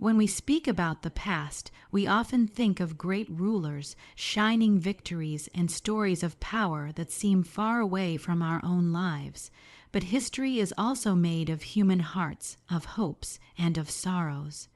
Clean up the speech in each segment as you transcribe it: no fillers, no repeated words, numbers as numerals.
When we speak about the past, we often think of great rulers, shining victories, and stories of power that seem far away from our own lives. But history is also made of human hearts, of hopes, and of sorrows.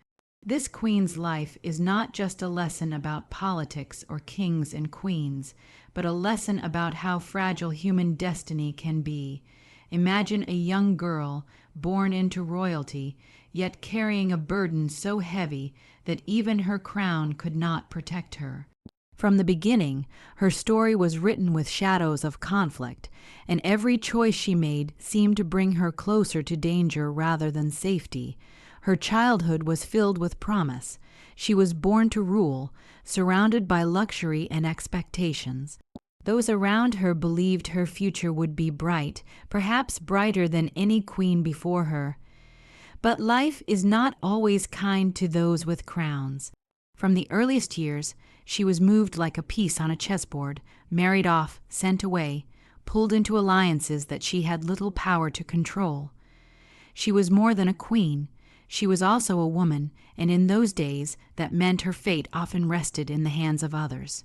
This queen's life is not just a lesson about politics or kings and queens, but a lesson about how fragile human destiny can be. Imagine a young girl born into royalty, yet carrying a burden so heavy that even her crown could not protect her. From the beginning, her story was written with shadows of conflict, and every choice she made seemed to bring her closer to danger rather than safety. Her childhood was filled with promise. She was born to rule, surrounded by luxury and expectations. Those around her believed her future would be bright, perhaps brighter than any queen before her. But life is not always kind to those with crowns. From the earliest years, she was moved like a piece on a chessboard, married off, sent away, pulled into alliances that she had little power to control. She was more than a queen. She was also a woman, and in those days that meant her fate often rested in the hands of others.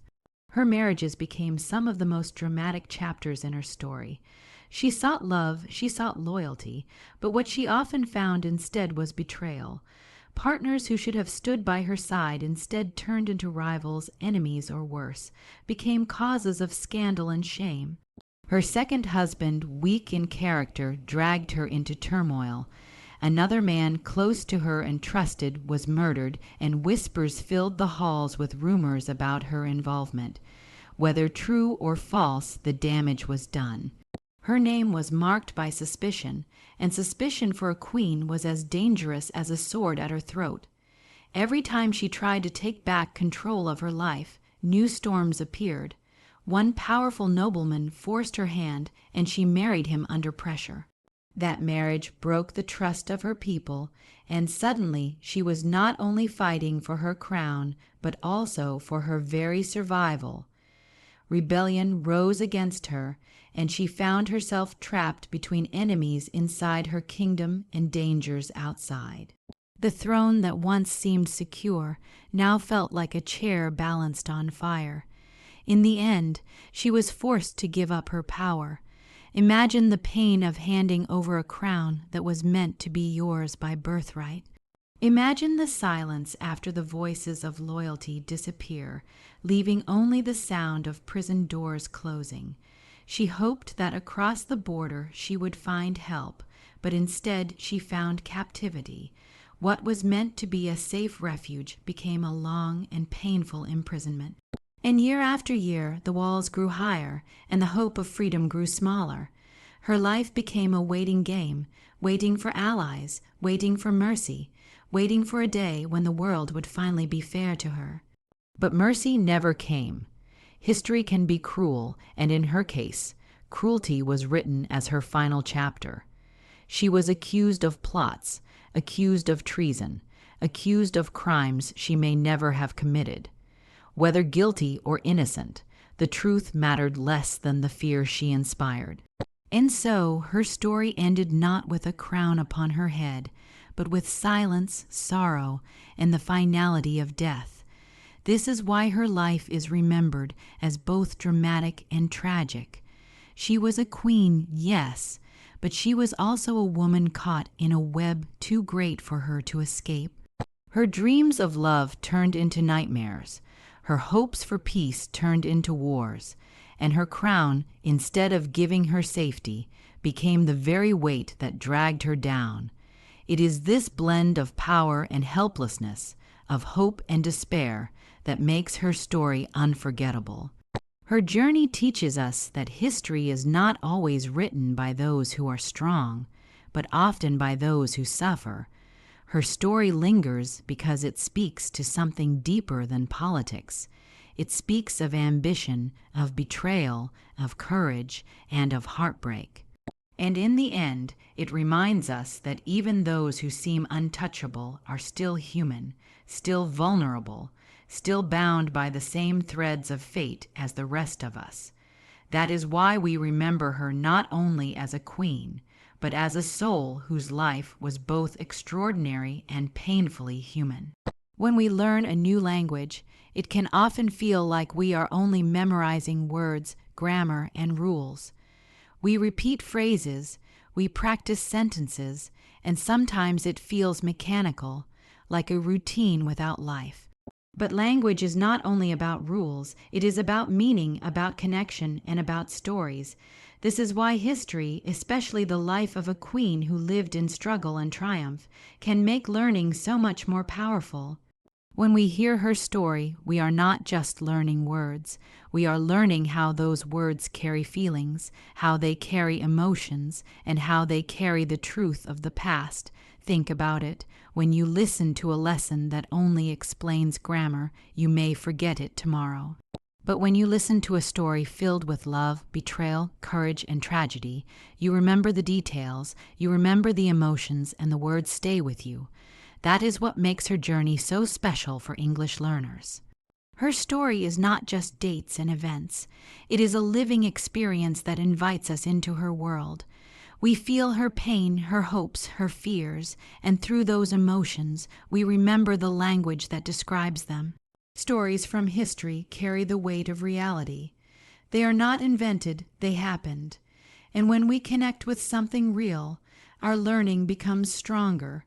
Her marriages became some of the most dramatic chapters in her story. She sought love, she sought loyalty, but what she often found instead was betrayal. Partners who should have stood by her side instead turned into rivals, enemies, or worse, became causes of scandal and shame. Her second husband, weak in character, dragged her into turmoil. Another man close to her and trusted was murdered, and whispers filled the halls with rumors about her involvement. Whether true or false, the damage was done. Her name was marked by suspicion, and suspicion for a queen was as dangerous as a sword at her throat. Every time she tried to take back control of her life, new storms appeared. One powerful nobleman forced her hand, and she married him under pressure. That marriage broke the trust of her people, and suddenly she was not only fighting for her crown, but also for her very survival. Rebellion rose against her, and she found herself trapped between enemies inside her kingdom and dangers outside. The throne that once seemed secure now felt like a chair balanced on fire. In the end, she was forced to give up her power. Imagine the pain of handing over a crown that was meant to be yours by birthright. Imagine the silence after the voices of loyalty disappear, leaving only the sound of prison doors closing. She hoped that across the border she would find help, but instead she found captivity. What was meant to be a safe refuge became a long and painful imprisonment. And year after year, the walls grew higher, and the hope of freedom grew smaller. Her life became a waiting game, waiting for allies, waiting for mercy, waiting for a day when the world would finally be fair to her. But mercy never came. History can be cruel, and in her case, cruelty was written as her final chapter. She was accused of plots, accused of treason, accused of crimes she may never have committed. Whether guilty or innocent, the truth mattered less than the fear she inspired. And so her story ended not with a crown upon her head, but with silence, sorrow, and the finality of death. This is why her life is remembered as both dramatic and tragic. She was a queen, yes, but she was also a woman caught in a web too great for her to escape. Her dreams of love turned into nightmares. Her hopes for peace turned into wars, and her crown, instead of giving her safety, became the very weight that dragged her down. It is this blend of power and helplessness, of hope and despair, that makes her story unforgettable. Her journey teaches us that history is not always written by those who are strong, but often by those who suffer. Her story lingers because it speaks to something deeper than politics. It speaks of ambition, of betrayal, of courage, and of heartbreak. And in the end, it reminds us that even those who seem untouchable are still human, still vulnerable, still bound by the same threads of fate as the rest of us. That is why we remember her not only as a queen, but as a soul whose life was both extraordinary and painfully human. When we learn a new language, it can often feel like we are only memorizing words, grammar, and rules. We repeat phrases, we practice sentences, and sometimes it feels mechanical, like a routine without life. But language is not only about rules, it is about meaning, about connection, and about stories. This is why history, especially the life of a queen who lived in struggle and triumph, can make learning so much more powerful. When we hear her story, we are not just learning words. We are learning how those words carry feelings, how they carry emotions, and how they carry the truth of the past. Think about it. When you listen to a lesson that only explains grammar, you may forget it tomorrow. But when you listen to a story filled with love, betrayal, courage, and tragedy, you remember the details, you remember the emotions, and the words stay with you. That is what makes her journey so special for English learners. Her story is not just dates and events. It is a living experience that invites us into her world. We feel her pain, her hopes, her fears, and through those emotions, we remember the language that describes them. Stories from history carry the weight of reality. They are not invented, they happened. And when we connect with something real, our learning becomes stronger.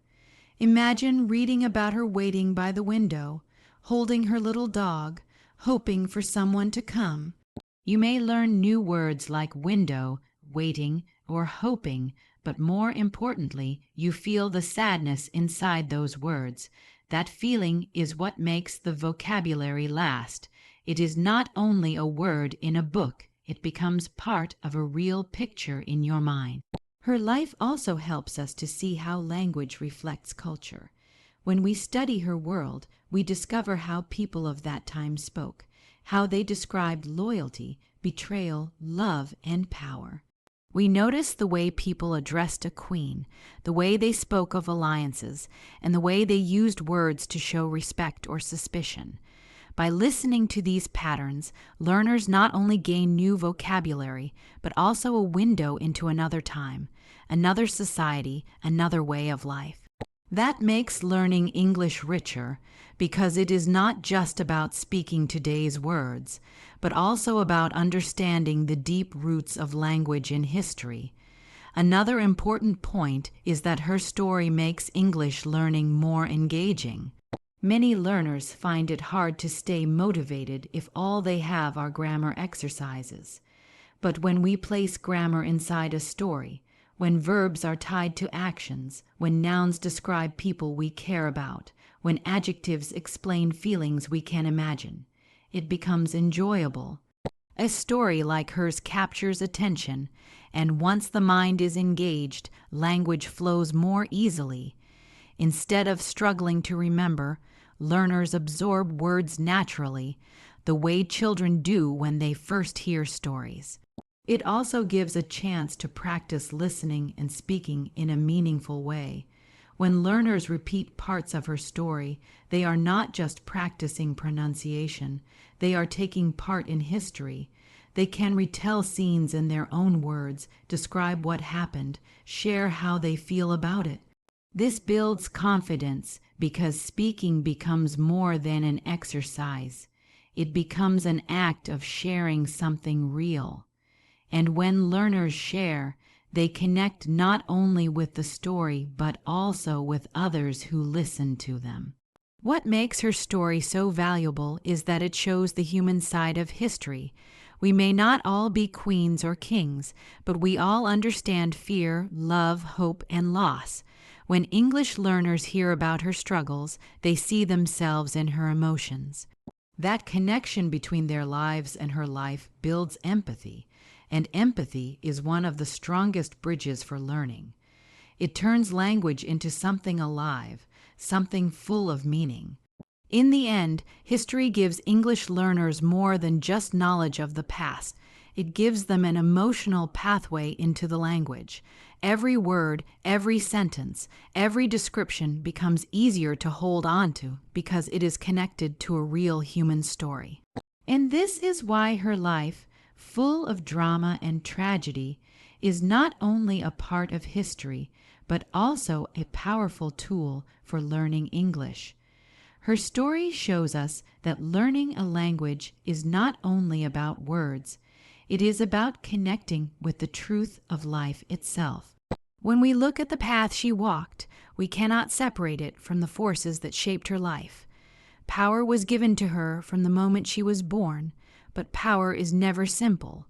Imagine reading about her waiting by the window, holding her little dog, hoping for someone to come. You may learn new words like window, waiting, or hoping, but more importantly, you feel the sadness inside those words. That feeling is what makes the vocabulary last. It is not only a word in a book, it becomes part of a real picture in your mind. Her life also helps us to see how language reflects culture. When we study her world, we discover how people of that time spoke, how they described loyalty, betrayal, love, and power. We notice the way people addressed a queen, the way they spoke of alliances, and the way they used words to show respect or suspicion. By listening to these patterns, learners not only gain new vocabulary, but also a window into another time, another society, another way of life. That makes learning English richer, because it is not just about speaking today's words, but also about understanding the deep roots of language in history. Another important point is that her story makes English learning more engaging. Many learners find it hard to stay motivated if all they have are grammar exercises. But when we place grammar inside a story, when verbs are tied to actions, when nouns describe people we care about, when adjectives explain feelings we can imagine, it becomes enjoyable. A story like hers captures attention, and once the mind is engaged, language flows more easily. Instead of struggling to remember, learners absorb words naturally, the way children do when they first hear stories. It also gives a chance to practice listening and speaking in a meaningful way. When learners repeat parts of her story, they are not just practicing pronunciation, they are taking part in history. They can retell scenes in their own words, describe what happened, share how they feel about it. This builds confidence because speaking becomes more than an exercise. It becomes an act of sharing something real. And when learners share, they connect not only with the story but also with others who listen to them. What makes her story so valuable is that it shows the human side of history. We may not all be queens or kings, but we all understand fear, love, hope, and loss. When English learners hear about her struggles, they see themselves in her emotions. That connection between their lives and her life builds empathy, and empathy is one of the strongest bridges for learning. It turns language into something alive, something full of meaning. In the end, history gives English learners more than just knowledge of the past. It gives them an emotional pathway into the language. Every word, every sentence, every description becomes easier to hold on to because it is connected to a real human story. And this is why her life, full of drama and tragedy, is not only a part of history, but also a powerful tool for learning English. Her story shows us that learning a language is not only about words, it is about connecting with the truth of life itself. When we look at the path she walked, we cannot separate it from the forces that shaped her life. Power was given to her from the moment she was born, but power is never simple.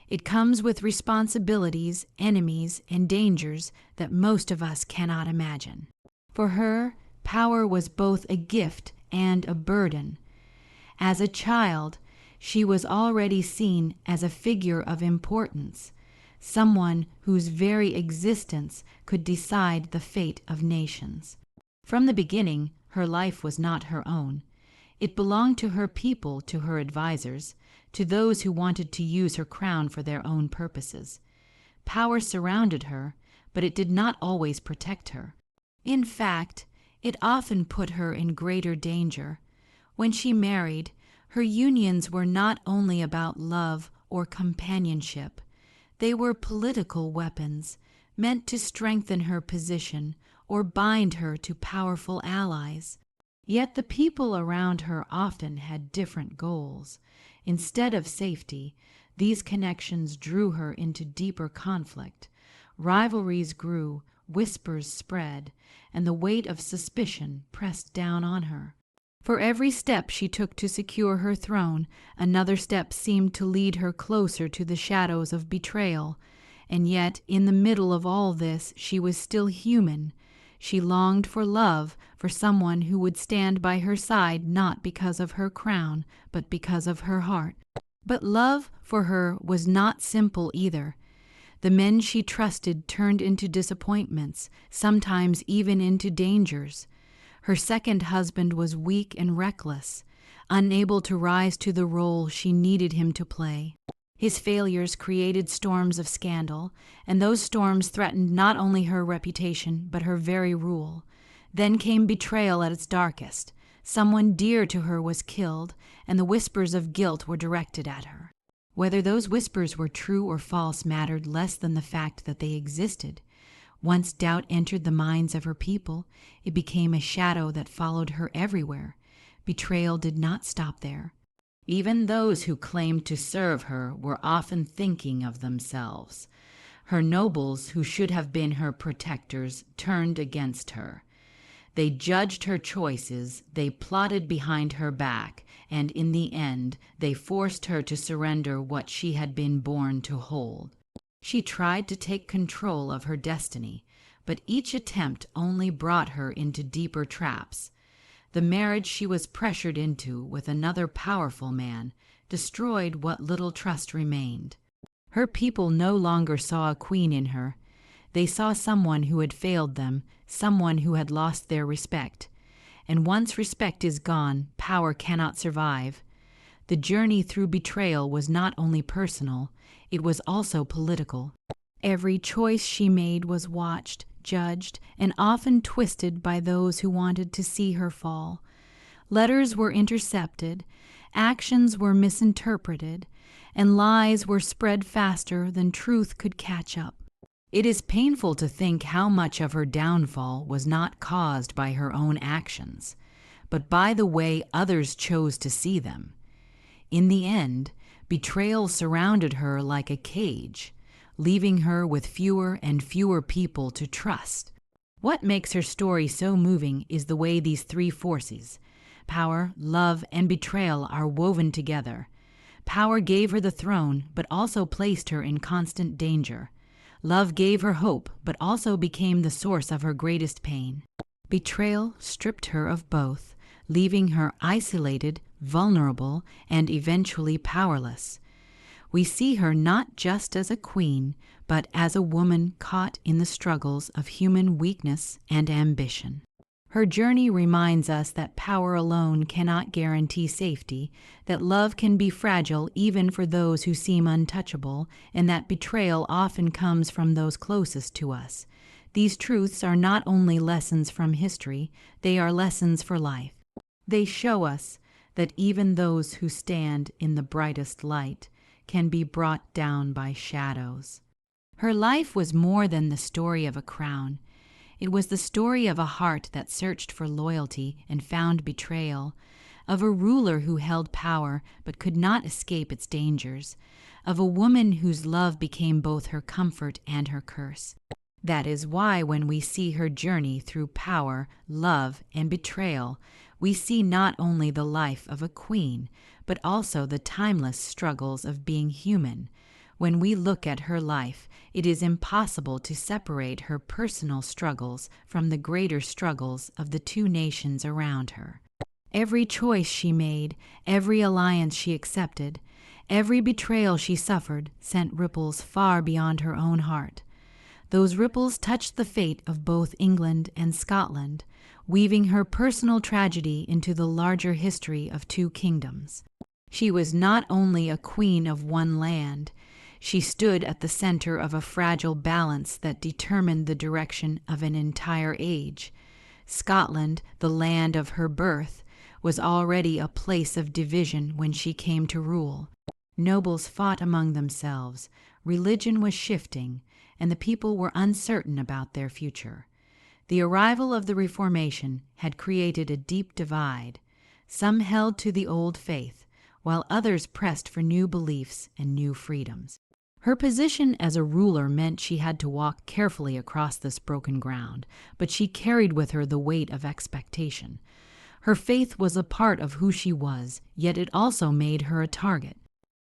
It comes with responsibilities, enemies, and dangers that most of us cannot imagine. For her, power was both a gift and a burden. As a child, she was already seen as a figure of importance, someone whose very existence could decide the fate of nations. From the beginning, her life was not her own. It belonged to her people, to her advisors, to those who wanted to use her crown for their own purposes. Power surrounded her, but it did not always protect her. In fact, it often put her in greater danger. When she married, her unions were not only about love or companionship. They were political weapons, meant to strengthen her position or bind her to powerful allies. Yet the people around her often had different goals. Instead of safety, these connections drew her into deeper conflict. Rivalries grew, whispers spread, and the weight of suspicion pressed down on her. For every step she took to secure her throne, another step seemed to lead her closer to the shadows of betrayal. And yet, in the middle of all this, she was still human. She longed for love, for someone who would stand by her side not because of her crown, but because of her heart. But love for her was not simple either. The men she trusted turned into disappointments, sometimes even into dangers. Her second husband was weak and reckless, unable to rise to the role she needed him to play. His failures created storms of scandal, and those storms threatened not only her reputation, but her very rule. Then came betrayal at its darkest. Someone dear to her was killed, and the whispers of guilt were directed at her. Whether those whispers were true or false mattered less than the fact that they existed. Once doubt entered the minds of her people, it became a shadow that followed her everywhere. Betrayal did not stop there. Even those who claimed to serve her were often thinking of themselves. Her nobles, who should have been her protectors, turned against her. They judged her choices, they plotted behind her back, and in the end, they forced her to surrender what she had been born to hold. She tried to take control of her destiny, but each attempt only brought her into deeper traps. The marriage she was pressured into with another powerful man destroyed what little trust remained. Her people no longer saw a queen in her. They saw someone who had failed them, someone who had lost their respect. And once respect is gone, power cannot survive. The journey through betrayal was not only personal, it was also political. Every choice she made was watched, judged, and often twisted by those who wanted to see her fall. Letters were intercepted, actions were misinterpreted, and lies were spread faster than truth could catch up. It is painful to think how much of her downfall was not caused by her own actions, but by the way others chose to see them. In the end, betrayal surrounded her like a cage, leaving her with fewer and fewer people to trust. What makes her story so moving is the way these three forces, power, love, and betrayal, are woven together. Power gave her the throne, but also placed her in constant danger. Love gave her hope, but also became the source of her greatest pain. Betrayal stripped her of both, leaving her isolated, vulnerable, and eventually powerless. We see her not just as a queen, but as a woman caught in the struggles of human weakness and ambition. Her journey reminds us that power alone cannot guarantee safety, that love can be fragile even for those who seem untouchable, and that betrayal often comes from those closest to us. These truths are not only lessons from history, they are lessons for life. They show us that even those who stand in the brightest light can be brought down by shadows. Her life was more than the story of a crown. It was the story of a heart that searched for loyalty and found betrayal, of a ruler who held power but could not escape its dangers, of a woman whose love became both her comfort and her curse. That is why when we see her journey through power, love, and betrayal, we see not only the life of a queen, but also the timeless struggles of being human. When we look at her life, it is impossible to separate her personal struggles from the greater struggles of the two nations around her. Every choice she made, every alliance she accepted, every betrayal she suffered sent ripples far beyond her own heart. Those ripples touched the fate of both England and Scotland, weaving her personal tragedy into the larger history of two kingdoms. She was not only a queen of one land, she stood at the center of a fragile balance that determined the direction of an entire age. Scotland, the land of her birth, was already a place of division when she came to rule. Nobles fought among themselves, religion was shifting, and the people were uncertain about their future. The arrival of the Reformation had created a deep divide. Some held to the old faith, while others pressed for new beliefs and new freedoms. Her position as a ruler meant she had to walk carefully across this broken ground, but she carried with her the weight of expectation. Her faith was a part of who she was, yet it also made her a target.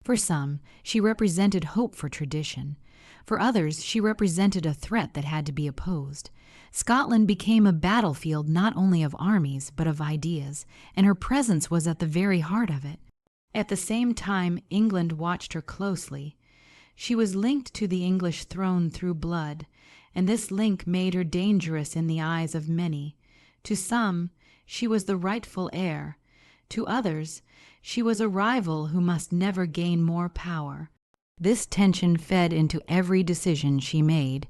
For some, she represented hope for tradition. For others, she represented a threat that had to be opposed. Scotland became a battlefield not only of armies, but of ideas, and her presence was at the very heart of it. At the same time, England watched her closely. She was linked to the English throne through blood, and this link made her dangerous in the eyes of many. To some, she was the rightful heir. To others, she was a rival who must never gain more power. This tension fed into every decision she made.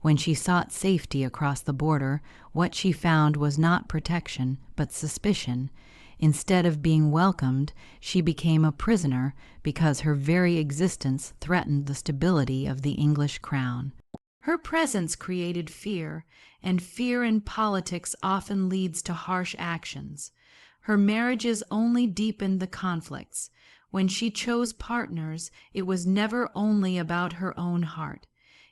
When she sought safety across the border, what she found was not protection, but suspicion. Instead of being welcomed, she became a prisoner because her very existence threatened the stability of the English crown. Her presence created fear, and fear in politics often leads to harsh actions. Her marriages only deepened the conflicts. When she chose partners, it was never only about her own heart.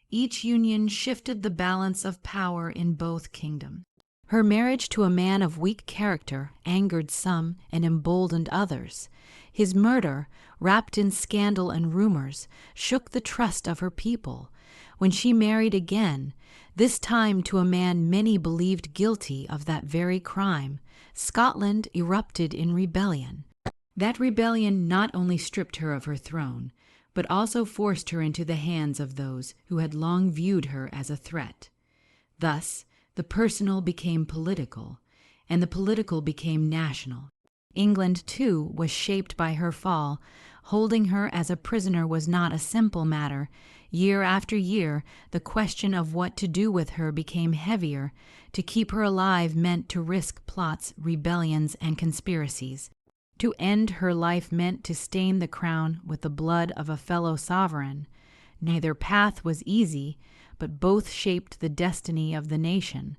Each union shifted the balance of power in both kingdoms. Her marriage to a man of weak character angered some and emboldened others. His murder, wrapped in scandal and rumors, shook the trust of her people. When she married again, this time to a man many believed guilty of that very crime, Scotland erupted in rebellion. That rebellion not only stripped her of her throne, but also forced her into the hands of those who had long viewed her as a threat. Thus, the personal became political, and the political became national. England, too, was shaped by her fall. Holding her as a prisoner was not a simple matter. Year after year, the question of what to do with her became heavier. To keep her alive meant to risk plots, rebellions, and conspiracies. To end her life meant to stain the crown with the blood of a fellow sovereign. Neither path was easy, but both shaped the destiny of the nation.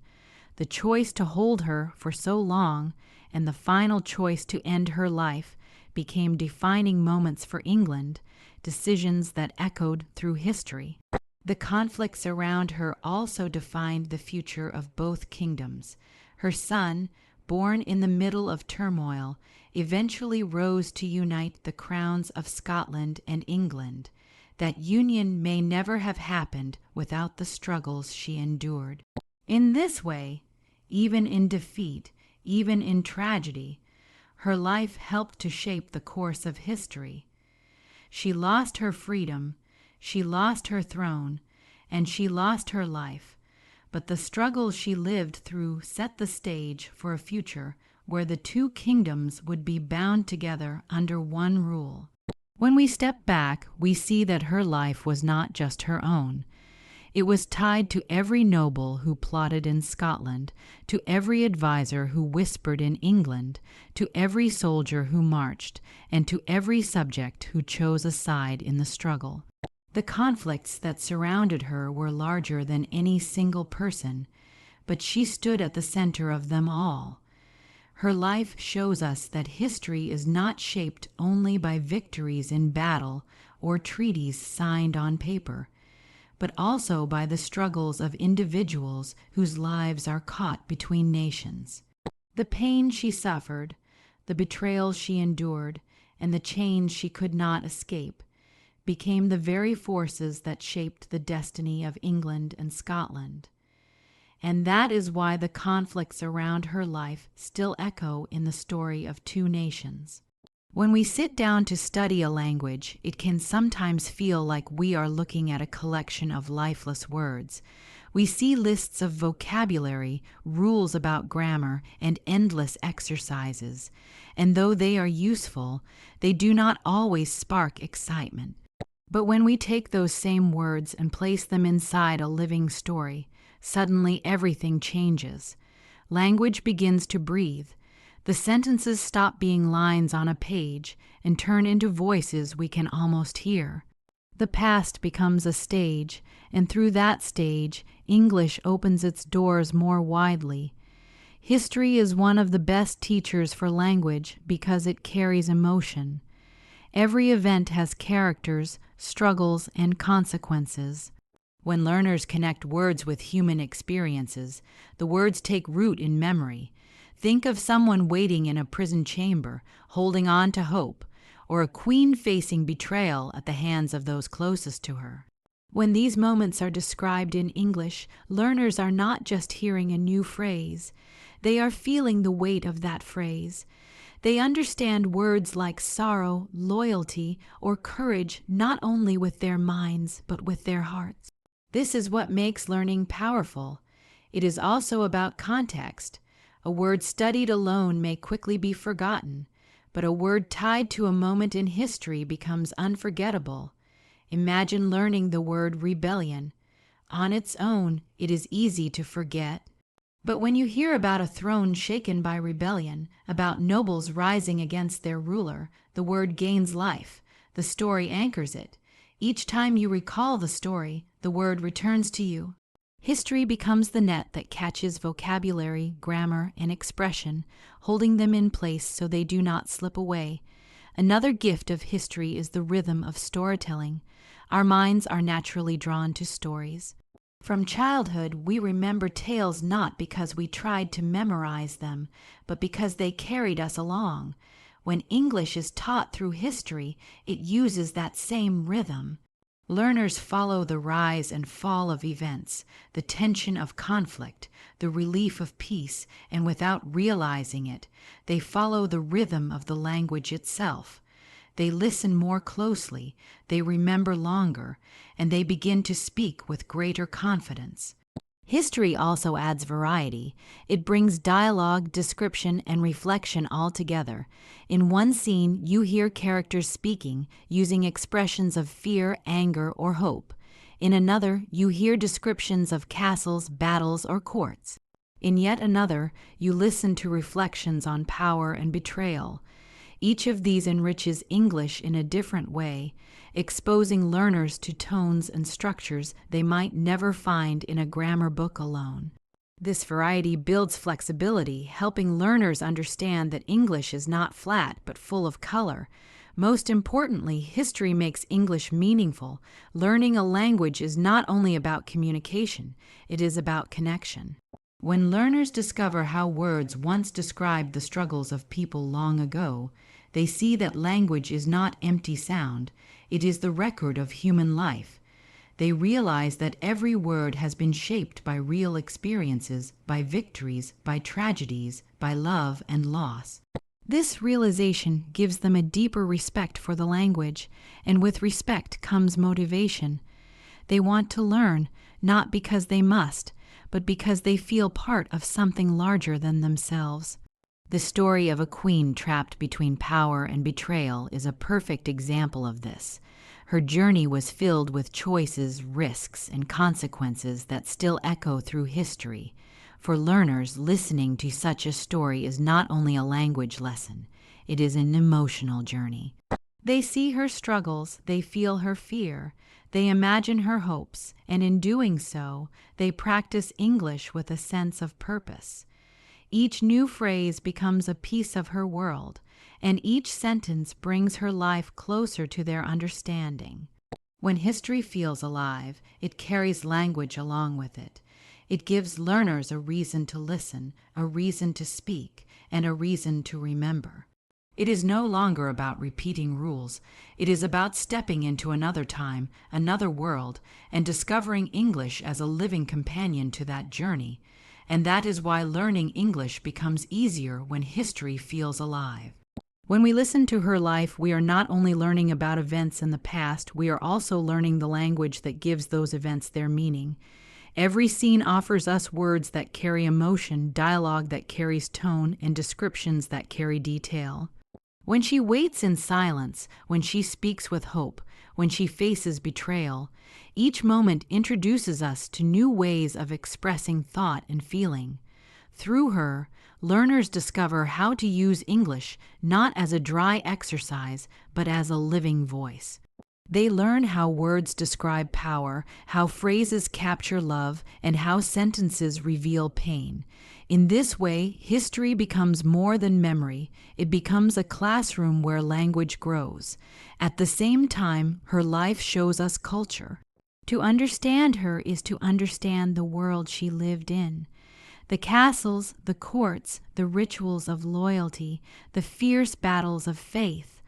The choice to hold her for so long and the final choice to end her life became defining moments for England, decisions that echoed through history. The conflicts around her also defined the future of both kingdoms. Her son, born in the middle of turmoil, eventually rose to unite the crowns of Scotland and England. That union may never have happened without the struggles she endured. In this way, even in defeat, even in tragedy, her life helped to shape the course of history. She lost her freedom, she lost her throne, and she lost her life, but the struggles she lived through set the stage for a future where the two kingdoms would be bound together under one rule. When we step back, we see that her life was not just her own. It was tied to every noble who plotted in Scotland, to every adviser who whispered in England, to every soldier who marched, and to every subject who chose a side in the struggle. The conflicts that surrounded her were larger than any single person, but she stood at the center of them all. Her life shows us that history is not shaped only by victories in battle or treaties signed on paper, but also by the struggles of individuals whose lives are caught between nations. The pain she suffered, the betrayal she endured, and the chains she could not escape became the very forces that shaped the destiny of England and Scotland. And that is why the conflicts around her life still echo in the story of two nations. When we sit down to study a language, it can sometimes feel like we are looking at a collection of lifeless words. We see lists of vocabulary, rules about grammar, and endless exercises. And though they are useful, they do not always spark excitement. But when we take those same words and place them inside a living story, suddenly everything changes. Language begins to breathe. The sentences stop being lines on a page and turn into voices we can almost hear. The past becomes a stage, and through that stage, English opens its doors more widely. History is one of the best teachers for language because it carries emotion. Every event has characters, struggles, and consequences. When learners connect words with human experiences, the words take root in memory. Think of someone waiting in a prison chamber, holding on to hope, or a queen facing betrayal at the hands of those closest to her. When these moments are described in English, learners are not just hearing a new phrase. They are feeling the weight of that phrase. They understand words like sorrow, loyalty, or courage not only with their minds, but with their hearts. This is what makes learning powerful. It is also about context. A word studied alone may quickly be forgotten, but a word tied to a moment in history becomes unforgettable. Imagine learning the word rebellion. On its own, it is easy to forget. But when you hear about a throne shaken by rebellion, about nobles rising against their ruler, the word gains life. The story anchors it. Each time you recall the story, the word returns to you. History becomes the net that catches vocabulary, grammar, and expression, holding them in place so they do not slip away. Another gift of history is the rhythm of storytelling. Our minds are naturally drawn to stories. From childhood, we remember tales not because we tried to memorize them, but because they carried us along. When English is taught through history, it uses that same rhythm. Learners follow the rise and fall of events, the tension of conflict, the relief of peace, and without realizing it, they follow the rhythm of the language itself. They listen more closely, they remember longer, and they begin to speak with greater confidence. History also adds variety. It brings dialogue, description, and reflection all together. In one scene, you hear characters speaking, using expressions of fear, anger, or hope. In another, you hear descriptions of castles, battles, or courts. In yet another, you listen to reflections on power and betrayal. Each of these enriches English in a different way, exposing learners to tones and structures they might never find in a grammar book alone. This variety builds flexibility, helping learners understand that English is not flat but full of color. Most importantly, history makes English meaningful. Learning a language is not only about communication, it is about connection. When learners discover how words once described the struggles of people long ago, they see that language is not empty sound, it is the record of human life. They realize that every word has been shaped by real experiences, by victories, by tragedies, by love and loss. This realization gives them a deeper respect for the language, and with respect comes motivation. They want to learn, not because they must, but because they feel part of something larger than themselves. The story of a queen trapped between power and betrayal is a perfect example of this. Her journey was filled with choices, risks, and consequences that still echo through history. For learners, listening to such a story is not only a language lesson, it is an emotional journey. They see her struggles, they feel her fear, They imagine her hopes, and in doing so, they practice English with a sense of purpose. Each new phrase becomes a piece of her world, and each sentence brings her life closer to their understanding. When history feels alive, it carries language along with it. It gives learners a reason to listen, a reason to speak, and a reason to remember. It is no longer about repeating rules. It is about stepping into another time, another world, and discovering English as a living companion to that journey. And that is why learning English becomes easier when history feels alive. When we listen to her life, we are not only learning about events in the past, we are also learning the language that gives those events their meaning. Every scene offers us words that carry emotion, dialogue that carries tone, and descriptions that carry detail. When she waits in silence, when she speaks with hope, when she faces betrayal, each moment introduces us to new ways of expressing thought and feeling. Through her, learners discover how to use English not as a dry exercise, but as a living voice. They learn how words describe power, how phrases capture love, and how sentences reveal pain. In this way, history becomes more than memory. It becomes a classroom where language grows. At the same time, her life shows us culture. To understand her is to understand the world she lived in. The castles, the courts, the rituals of loyalty, the fierce battles of faith,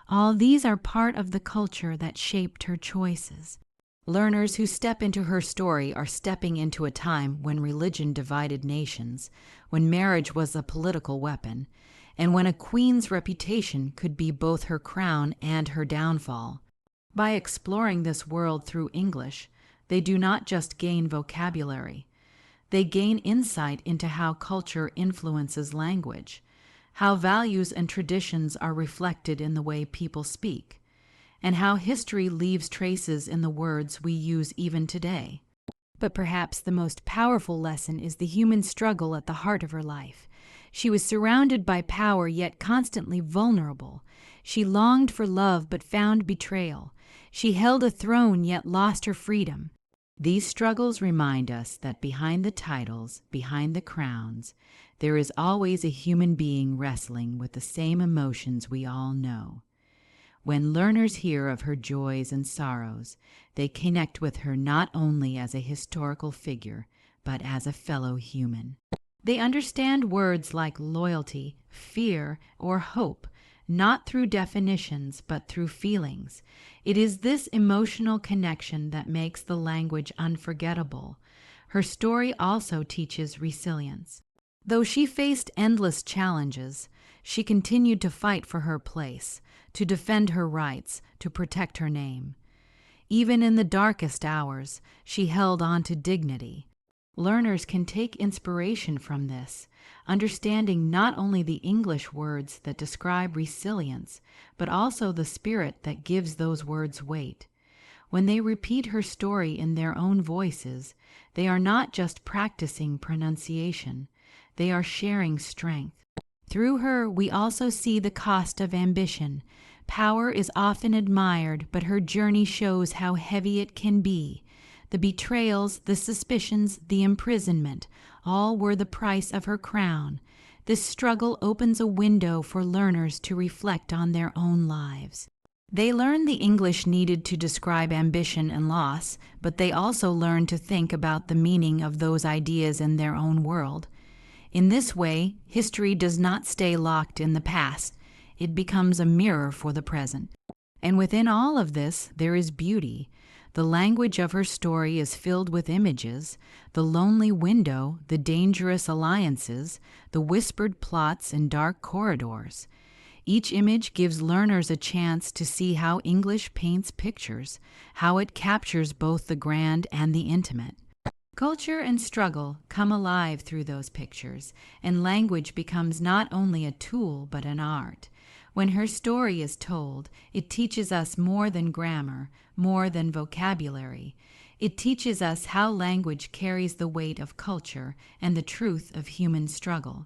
all these are part of the culture that shaped her choices. Learners who step into her story are stepping into a time when religion divided nations, when marriage was a political weapon, and when a queen's reputation could be both her crown and her downfall. By exploring this world through English, they do not just gain vocabulary. They gain insight into how culture influences language, how values and traditions are reflected in the way people speak, and how history leaves traces in the words we use even today. But perhaps the most powerful lesson is the human struggle at the heart of her life. She was surrounded by power yet constantly vulnerable. She longed for love but found betrayal. She held a throne yet lost her freedom. These struggles remind us that behind the titles, behind the crowns, there is always a human being wrestling with the same emotions we all know. When learners hear of her joys and sorrows, they connect with her not only as a historical figure, but as a fellow human. They understand words like loyalty, fear, or hope, not through definitions, but through feelings. It is this emotional connection that makes the language unforgettable. Her story also teaches resilience. Though she faced endless challenges, she continued to fight for her place, to defend her rights, to protect her name. Even in the darkest hours, she held on to dignity. Learners can take inspiration from this, understanding not only the English words that describe resilience, but also the spirit that gives those words weight. When they repeat her story in their own voices, they are not just practicing pronunciation, they are sharing strength. Through her, we also see the cost of ambition. Power is often admired, but her journey shows how heavy it can be. The betrayals, the suspicions, the imprisonment, all were the price of her crown. This struggle opens a window for learners to reflect on their own lives. They learn the English needed to describe ambition and loss, but they also learn to think about the meaning of those ideas in their own world. In this way, history does not stay locked in the past. It becomes a mirror for the present. And within all of this, there is beauty. The language of her story is filled with images, the lonely window, the dangerous alliances, the whispered plots and dark corridors. Each image gives learners a chance to see how English paints pictures, how it captures both the grand and the intimate. Culture and struggle come alive through those pictures, and language becomes not only a tool but an art. When her story is told, it teaches us more than grammar, more than vocabulary. It teaches us how language carries the weight of culture and the truth of human struggle.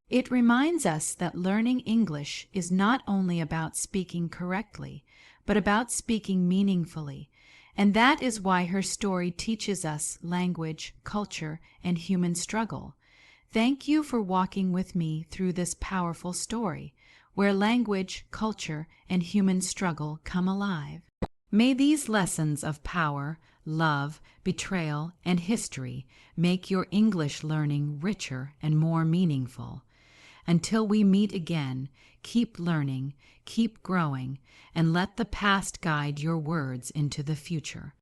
It reminds us that learning English is not only about speaking correctly, but about speaking meaningfully. And that is why her story teaches us language, culture, and human struggle. Thank you for walking with me through this powerful story, where language, culture, and human struggle come alive. May these lessons of power, love, betrayal, and history make your English learning richer and more meaningful. Until we meet again, keep learning, keep growing, and let the past guide your words into the future.